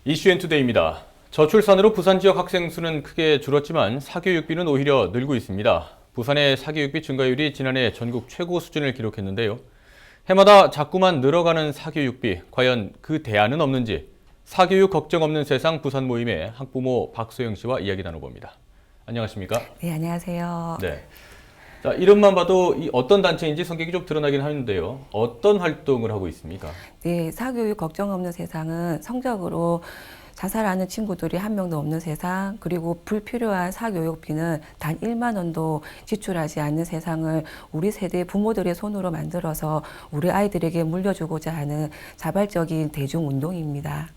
이슈앤투데이입니다. 저출산으로 부산 지역 학생 수는 크게 줄었지만 사교육비는 오히려 늘고 있습니다. 부산의 사교육비 증가율이 지난해 전국 최고 수준을 기록했는데요. 해마다 자꾸만 늘어가는 사교육비, 과연 그 대안은 없는지 사교육 걱정 없는 세상 부산 모임의 학부모 박소영 씨와 이야기 나눠봅니다. 안녕하십니까? 네, 안녕하세요. 네. 자, 이름만 봐도 어떤 단체인지 성격이 좀 드러나긴 하는데요. 어떤 활동을 하고 있습니까? 네, 사교육 걱정 없는 세상은 성적으로 자살하는 친구들이 한 명도 없는 세상, 그리고 불필요한 사교육비는 단 1만 원도 지출하지 않는 세상을 우리 세대 부모들의 손으로 만들어서 우리 아이들에게 물려주고자 하는 자발적인 대중운동입니다.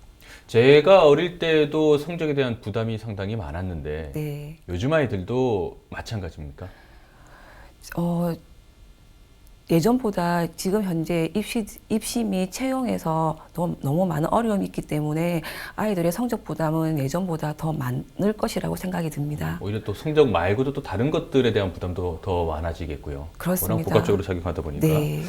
제가 어릴 때도 성적에 대한 부담이 상당히 많았는데 네. 요즘 아이들도 마찬가지입니까? 예전보다 지금 현재 입시 및 채용에서 너무 많은 어려움이 있기 때문에 아이들의 성적 부담은 예전보다 더 많을 것이라고 생각이 듭니다. 오히려 또 성적 말고도 또 다른 것들에 대한 부담도 더 많아지겠고요. 그렇습니다. 워낙 복합적으로 작용하다 보니까. 네.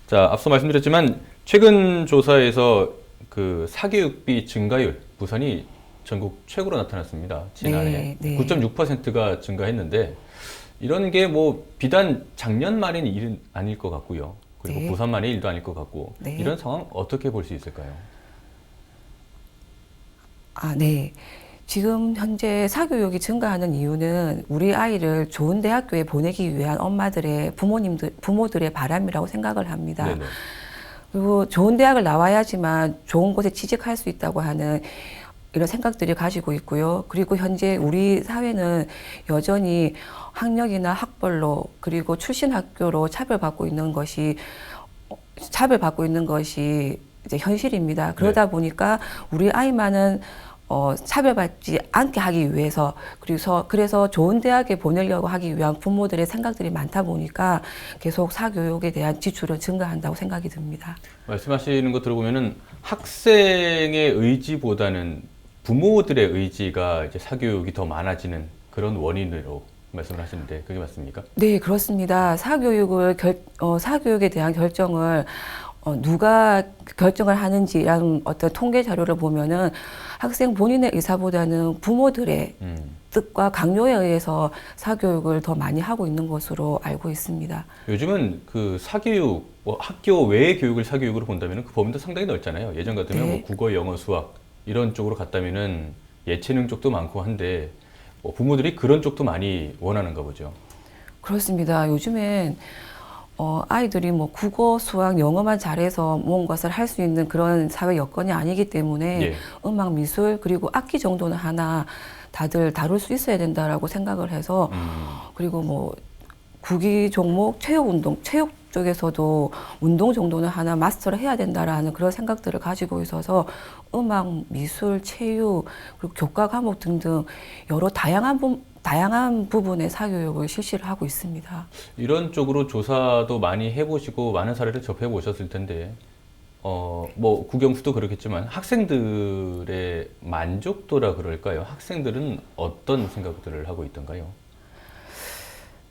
자, 앞서 말씀드렸지만 최근 조사에서 그 사교육비 증가율 부산이 전국 최고로 나타났습니다. 지난해 네, 네. 9.6%가 증가했는데 이런 게 뭐 비단 작년만의 일은 아닐 것 같고요. 그리고 네. 부산만의 일도 아닐 것 같고 네. 이런 상황 어떻게 볼 수 있을까요? 네. 지금 현재 사교육이 증가하는 이유는 우리 아이를 좋은 대학교에 보내기 위한 부모들의 바람이라고 생각을 합니다. 네네. 그리고 좋은 대학을 나와야지만 좋은 곳에 취직할 수 있다고 하는 이런 생각들이 가지고 있고요. 그리고 현재 우리 사회는 여전히 학력이나 학벌로 그리고 출신 학교로 차별받고 있는 것이 이제 현실입니다. 그러다 보니까 우리 아이만은 차별받지 않게 하기 위해서 그래서 좋은 대학에 보내려고 하기 위한 부모들의 생각들이 많다 보니까 계속 사교육에 대한 지출은 증가한다고 생각이 듭니다. 말씀하시는 거 들어보면은 학생의 의지보다는 부모들의 의지가 이제 사교육이 더 많아지는 그런 원인으로 말씀을 하시는데 그게 맞습니까? 네, 그렇습니다. 사교육에 대한 결정을 누가 결정을 하는지라는 어떤 통계 자료를 보면은 학생 본인의 의사보다는 부모들의 뜻과 강요에 의해서 사교육을 더 많이 하고 있는 것으로 알고 있습니다. 요즘은 그 사교육, 학교 외의 교육을 사교육으로 본다면 그 범위도 상당히 넓잖아요. 예전 같으면 네. 뭐 국어, 영어, 수학 이런 쪽으로 갔다면은 예체능 쪽도 많고 한데 부모들이 그런 쪽도 많이 원하는가 보죠. 그렇습니다. 요즘엔 아이들이 뭐 국어, 수학, 영어만 잘해서 무언가를 할 수 있는 그런 사회 여건이 아니기 때문에 예. 음악, 미술, 그리고 악기 정도는 하나 다들 다룰 수 있어야 된다라고 생각을 해서 그리고 뭐 구기 종목, 체육 쪽에서도 운동 정도는 하나 마스터를 해야 된다라는 그런 생각들을 가지고 있어서 음악, 미술, 체육, 그리고 교과 과목 등등 여러 다양한 부분의 사교육을 실시를 하고 있습니다. 이런 쪽으로 조사도 많이 해보시고 많은 사례를 접해보셨을 텐데 뭐 국영수도 그렇겠지만 학생들의 만족도라 그럴까요? 학생들은 어떤 생각들을 하고 있던가요?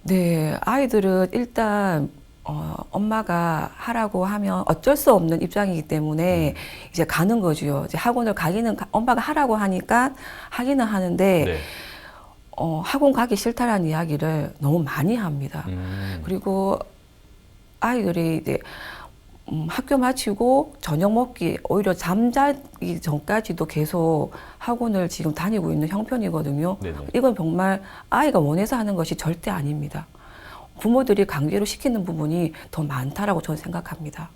네, 아이들은 일단 엄마가 하라고 하면 어쩔 수 없는 입장이기 때문에 이제 가는 거죠. 이제 학원을 엄마가 하라고 하니까 하기는 하는데 네. 학원 가기 싫다라는 이야기를 너무 많이 합니다. 그리고 아이들이 이제 학교 마치고 저녁 먹기 오히려 잠자기 전까지도 계속 학원을 지금 다니고 있는 형편이거든요. 네네. 이건 정말 아이가 원해서 하는 것이 절대 아닙니다. 부모들이 강제로 시키는 부분이 더 많다라고 저는 생각합니다.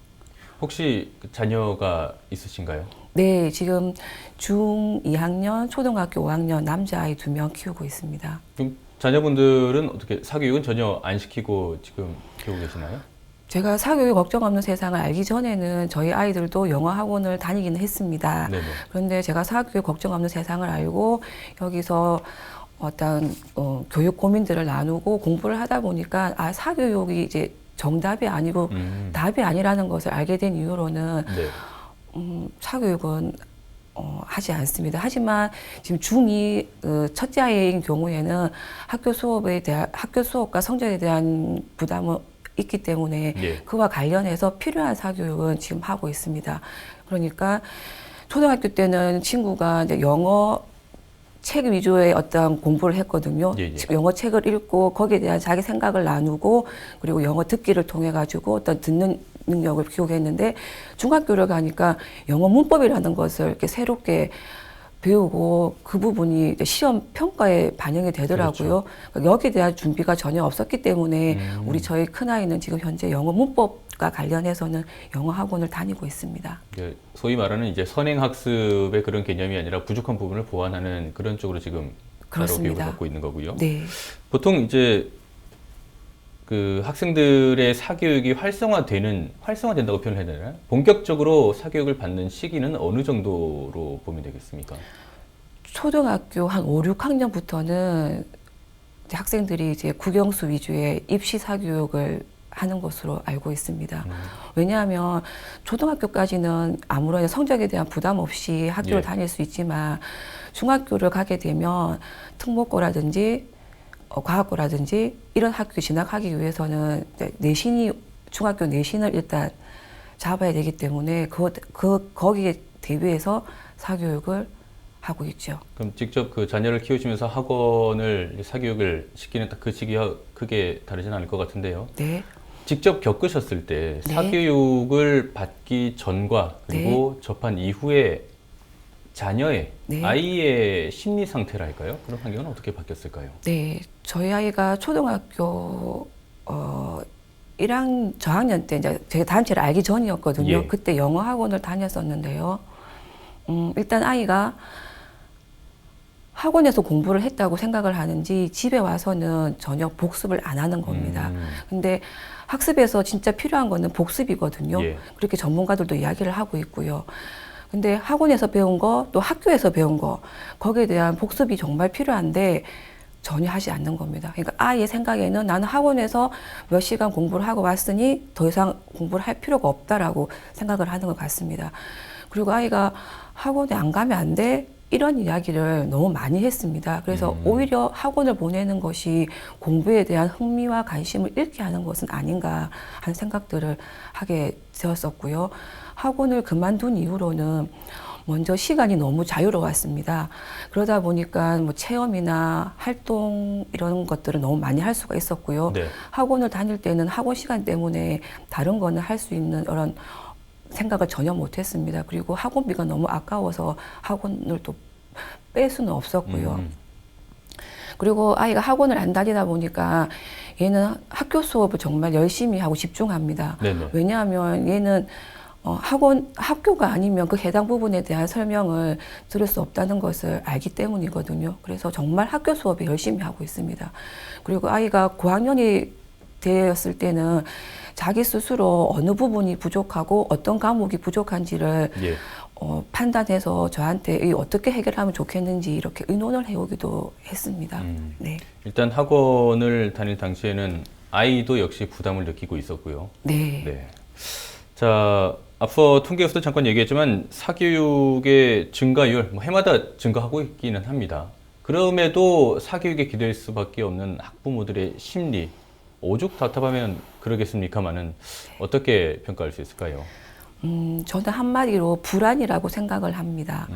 혹시 자녀가 있으신가요? 네, 지금 중 2학년, 초등학교 5학년 남자아이 2명 키우고 있습니다. 그럼 자녀분들은 어떻게 사교육은 전혀 안 시키고 지금 키우고 계시나요? 제가 사교육 걱정 없는 세상을 알기 전에는 저희 아이들도 영어 학원을 다니기는 했습니다. 네네. 그런데 제가 사교육 걱정 없는 세상을 알고 여기서 어떤 교육 고민들을 나누고 공부를 하다 보니까 사교육이 이제 정답이 아니고 답이 아니라는 것을 알게 된 이후로는 네. 사교육은 하지 않습니다. 하지만 지금 중2 첫째 아이인 경우에는 학교 수업과 성적에 대한 부담은 있기 때문에 예. 그와 관련해서 필요한 사교육은 지금 하고 있습니다. 그러니까 초등학교 때는 친구가 이제 영어 책 위주의 어떤 공부를 했거든요. 예, 예. 영어 책을 읽고 거기에 대한 자기 생각을 나누고 그리고 영어 듣기를 통해 가지고 어떤 듣는 능력을 키우겠는데 중학교를 가니까 영어 문법이라는 것을 이렇게 새롭게 배우고 그 부분이 이제 시험 평가에 반영이 되더라고요. 그러니까 여기에 대한 준비가 전혀 없었기 때문에 저희 큰아이는 지금 현재 영어 문법과 관련해서는 영어 학원을 다니고 있습니다. 소위 말하는 이제 선행학습의 그런 개념이 아니라 부족한 부분을 보완하는 그런 쪽으로 지금 바로 교육을 그렇습니다. 받고 있는 거고요. 네. 보통 이제 그 학생들의 사교육이 활성화된다고 표현을 해야 되나요? 본격적으로 사교육을 받는 시기는 어느 정도로 보면 되겠습니까? 초등학교 한 5, 6학년부터는 학생들이 이제 국영수 위주의 입시 사교육을 하는 것으로 알고 있습니다. 왜냐하면 초등학교까지는 아무런 성적에 대한 부담 없이 학교를 예. 다닐 수 있지만 중학교를 가게 되면 특목고라든지 과학고라든지 이런 학교 진학하기 위해서는 내신이 중학교 내신을 일단 잡아야 되기 때문에 거기에 대비해서 사교육을 하고 있죠. 그럼 직접 그 자녀를 키우시면서 학원을 사교육을 시키는 그 시기와 크게 다르진 않을 것 같은데요. 네. 직접 겪으셨을 때 네. 사교육을 받기 전과 그리고 접한 이후에 자녀의 네. 아이의 심리 상태랄까요? 그런 환경은 어떻게 바뀌었을까요? 네, 저희 아이가 초등학교 1학년 저학년 때 이제 제가 단체를 알기 전이었거든요. 예. 그때 영어 학원을 다녔었는데요. 일단 아이가 학원에서 공부를 했다고 생각을 하는지 집에 와서는 전혀 복습을 안 하는 겁니다. 근데 학습에서 진짜 필요한 거는 복습이거든요. 예. 그렇게 전문가들도 이야기를 하고 있고요. 근데 학원에서 배운 거, 또 학교에서 배운 거, 거기에 대한 복습이 정말 필요한데 전혀 하지 않는 겁니다. 그러니까 아이의 생각에는 나는 학원에서 몇 시간 공부를 하고 왔으니 더 이상 공부를 할 필요가 없다라고 생각을 하는 것 같습니다. 그리고 아이가 학원에 안 가면 안 돼? 이런 이야기를 너무 많이 했습니다. 그래서 오히려 학원을 보내는 것이 공부에 대한 흥미와 관심을 잃게 하는 것은 아닌가 하는 생각들을 하게 되었었고요. 학원을 그만둔 이후로는 먼저 시간이 너무 자유로웠습니다. 그러다 보니까 뭐 체험이나 활동 이런 것들을 너무 많이 할 수가 있었고요. 네. 학원을 다닐 때는 학원 시간 때문에 다른 거는 할 수 있는 이런 생각을 전혀 못했습니다. 그리고 학원비가 너무 아까워서 학원을 또 뺄 수는 없었고요. 그리고 아이가 학원을 안 다니다 보니까 얘는 학교 수업을 정말 열심히 하고 집중합니다. 네네. 왜냐하면 얘는 학교가 아니면 그 해당 부분에 대한 설명을 들을 수 없다는 것을 알기 때문이거든요. 그래서 정말 학교 수업에 열심히 하고 있습니다. 그리고 아이가 고학년이 되었을 때는 자기 스스로 어느 부분이 부족하고 어떤 과목이 부족한지를 예. 판단해서 저한테 어떻게 해결하면 좋겠는지 이렇게 의논을 해오기도 했습니다. 네. 일단 학원을 다닐 당시에는 아이도 역시 부담을 느끼고 있었고요. 네. 네. 자, 앞서 통계에서도 잠깐 얘기했지만 사교육의 증가율, 해마다 증가하고 있기는 합니다. 그럼에도 사교육에 기댈 수밖에 없는 학부모들의 심리, 오죽 답답하면 그러겠습니까마는 어떻게 평가할 수 있을까요? 저는 한마디로 불안이라고 생각을 합니다.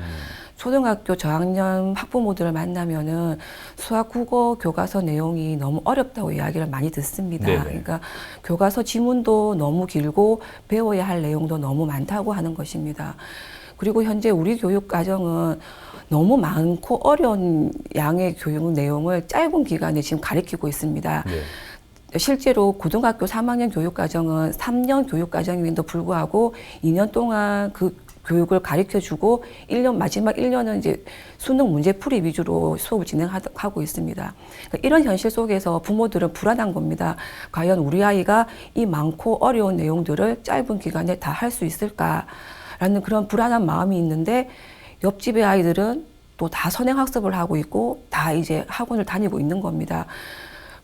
초등학교 저학년 학부모들을 만나면은 수학, 국어 교과서 내용이 너무 어렵다고 이야기를 많이 듣습니다. 네네. 그러니까 교과서 지문도 너무 길고 배워야 할 내용도 너무 많다고 하는 것입니다. 그리고 현재 우리 교육 과정은 너무 많고 어려운 양의 교육 내용을 짧은 기간에 지금 가르치고 있습니다. 네. 실제로 고등학교 3학년 교육과정은 3년 교육과정임에도 불구하고 2년 동안 그 교육을 가르쳐주고 마지막 1년은 이제 수능 문제풀이 위주로 수업을 진행하고 있습니다. 그러니까 이런 현실 속에서 부모들은 불안한 겁니다. 과연 우리 아이가 이 많고 어려운 내용들을 짧은 기간에 다 할 수 있을까라는 그런 불안한 마음이 있는데 옆집의 아이들은 또 다 선행학습을 하고 있고 다 이제 학원을 다니고 있는 겁니다.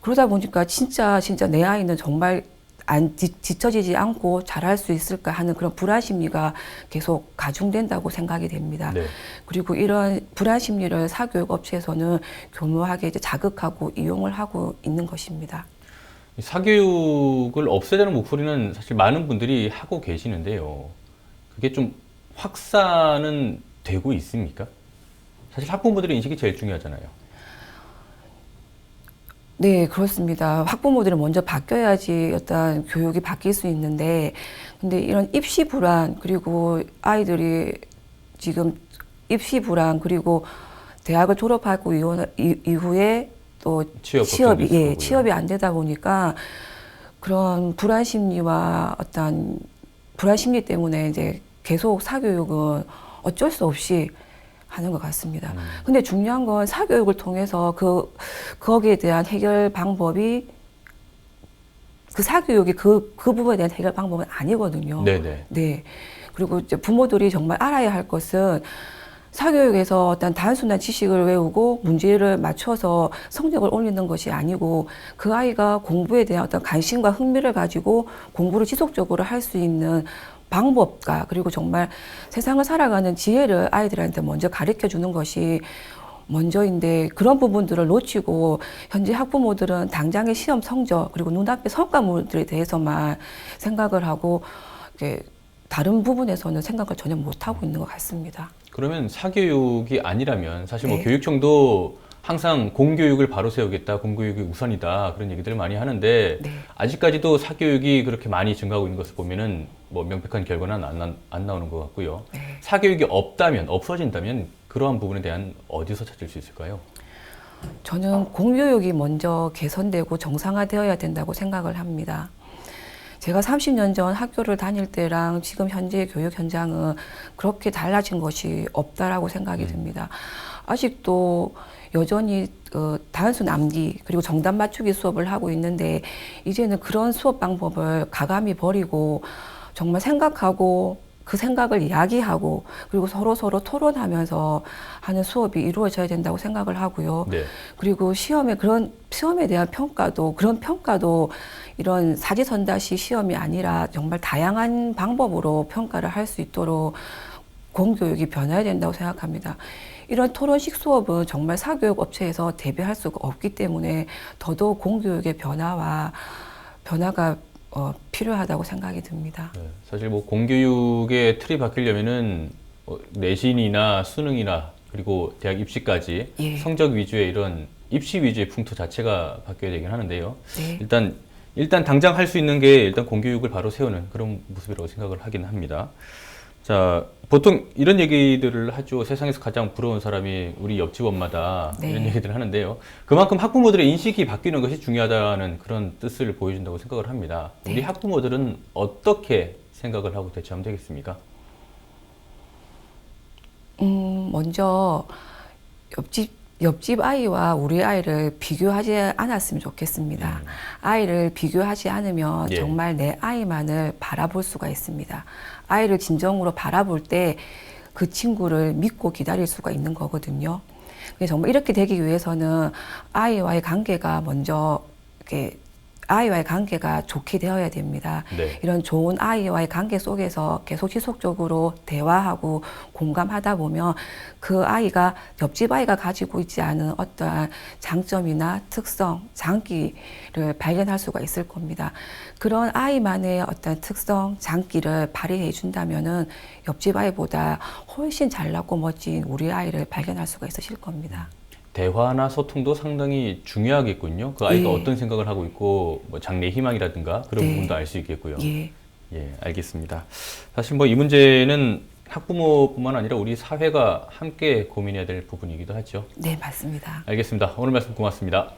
그러다 보니까 진짜 내 아이는 정말 지쳐지지 않고 잘할 수 있을까 하는 그런 불안 심리가 계속 가중된다고 생각이 됩니다. 네. 그리고 이런 불안 심리를 사교육 업체에서는 교묘하게 이제 자극하고 이용을 하고 있는 것입니다. 사교육을 없애자는 목소리는 사실 많은 분들이 하고 계시는데요. 그게 좀 확산은 되고 있습니까? 사실 학부모들의 인식이 제일 중요하잖아요. 네, 그렇습니다. 학부모들이 먼저 바뀌어야지 어떤 교육이 바뀔 수 있는데, 근데 이런 입시 불안, 그리고 아이들이 지금 입시 불안, 그리고 대학을 졸업하고 이후에 또 취업이 있을 거고요. 취업이 안 되다 보니까 그런 불안 심리와 어떤 불안 심리 때문에 이제 계속 사교육은 어쩔 수 없이 하는 것 같습니다. 근데 중요한 건 사교육을 통해서 거기에 대한 해결 방법이 그 사교육이 그 부분에 대한 해결 방법은 아니거든요. 네네. 네. 그리고 이제 부모들이 정말 알아야 할 것은 사교육에서 어떤 단순한 지식을 외우고 문제를 맞춰서 성적을 올리는 것이 아니고 그 아이가 공부에 대한 어떤 관심과 흥미를 가지고 공부를 지속적으로 할 수 있는 방법과 그리고 정말 세상을 살아가는 지혜를 아이들한테 먼저 가르쳐 주는 것이 먼저인데 그런 부분들을 놓치고 현재 학부모들은 당장의 시험 성적 그리고 눈앞의 성과물들에 대해서만 생각을 하고 이렇게 다른 부분에서는 생각을 전혀 못하고 있는 것 같습니다. 그러면 사교육이 아니라면 사실 뭐 네. 교육청도 항상 공교육을 바로 세우겠다, 공교육이 우선이다 그런 얘기들을 많이 하는데 네. 아직까지도 사교육이 그렇게 많이 증가하고 있는 것을 보면은 뭐 명백한 결과는 안 나오는 것 같고요. 네. 사교육이 없어진다면 그러한 부분에 대한 어디서 찾을 수 있을까요? 저는 공교육이 먼저 개선되고 정상화되어야 된다고 생각을 합니다. 제가 30년 전 학교를 다닐 때랑 지금 현재의 교육 현장은 그렇게 달라진 것이 없다라고 생각이 듭니다. 아직도 여전히 단순 암기 그리고 정답 맞추기 수업을 하고 있는데 이제는 그런 수업 방법을 가감히 버리고 정말 생각하고 그 생각을 이야기하고 그리고 서로 토론하면서 하는 수업이 이루어져야 된다고 생각을 하고요. 네. 그리고 시험에 대한 그런 평가도 이런 사지선다시 시험이 아니라 정말 다양한 방법으로 평가를 할 수 있도록 공교육이 변해야 된다고 생각합니다. 이런 토론식 수업은 정말 사교육 업체에서 대비할 수가 없기 때문에 더더욱 공교육의 변화가 필요하다고 생각이 듭니다. 네, 사실 뭐 공교육의 틀이 바뀌려면은 내신이나 수능이나 그리고 대학 입시까지 예. 성적 위주의 이런 입시 위주의 풍토 자체가 바뀌어야 되긴 하는데요. 네. 일단 당장 할 수 있는 게 일단 공교육을 바로 세우는 그런 모습이라고 생각을 하긴 합니다. 자, 보통 이런 얘기들을 하죠. 세상에서 가장 부러운 사람이 우리 옆집 엄마다 네. 이런 얘기들을 하는데요. 그만큼 학부모들의 인식이 바뀌는 것이 중요하다는 그런 뜻을 보여준다고 생각을 합니다. 우리 네. 학부모들은 어떻게 생각을 하고 대처하면 되겠습니까? 먼저 옆집 아이와 우리 아이를 비교하지 않았으면 좋겠습니다. 아이를 비교하지 않으면 예. 정말 내 아이만을 바라볼 수가 있습니다. 아이를 진정으로 바라볼 때 그 친구를 믿고 기다릴 수가 있는 거거든요. 근데 정말 이렇게 되기 위해서는 아이와의 관계가 좋게 되어야 됩니다. 네. 이런 좋은 아이와의 관계 속에서 계속 지속적으로 대화하고 공감하다 보면 그 아이가 옆집 아이가 가지고 있지 않은 어떠한 장점이나 특성, 장기를 발견할 수가 있을 겁니다. 그런 아이만의 어떤 특성, 장기를 발휘해 준다면은 옆집 아이보다 훨씬 잘나고 멋진 우리 아이를 발견할 수가 있으실 겁니다. 대화나 소통도 상당히 중요하겠군요. 그 아이가 예. 어떤 생각을 하고 있고 뭐 장래 희망이라든가 그런 네. 부분도 알 수 있겠고요. 예. 예, 알겠습니다. 사실 뭐 이 문제는 학부모뿐만 아니라 우리 사회가 함께 고민해야 될 부분이기도 하죠. 네, 맞습니다. 알겠습니다. 오늘 말씀 고맙습니다.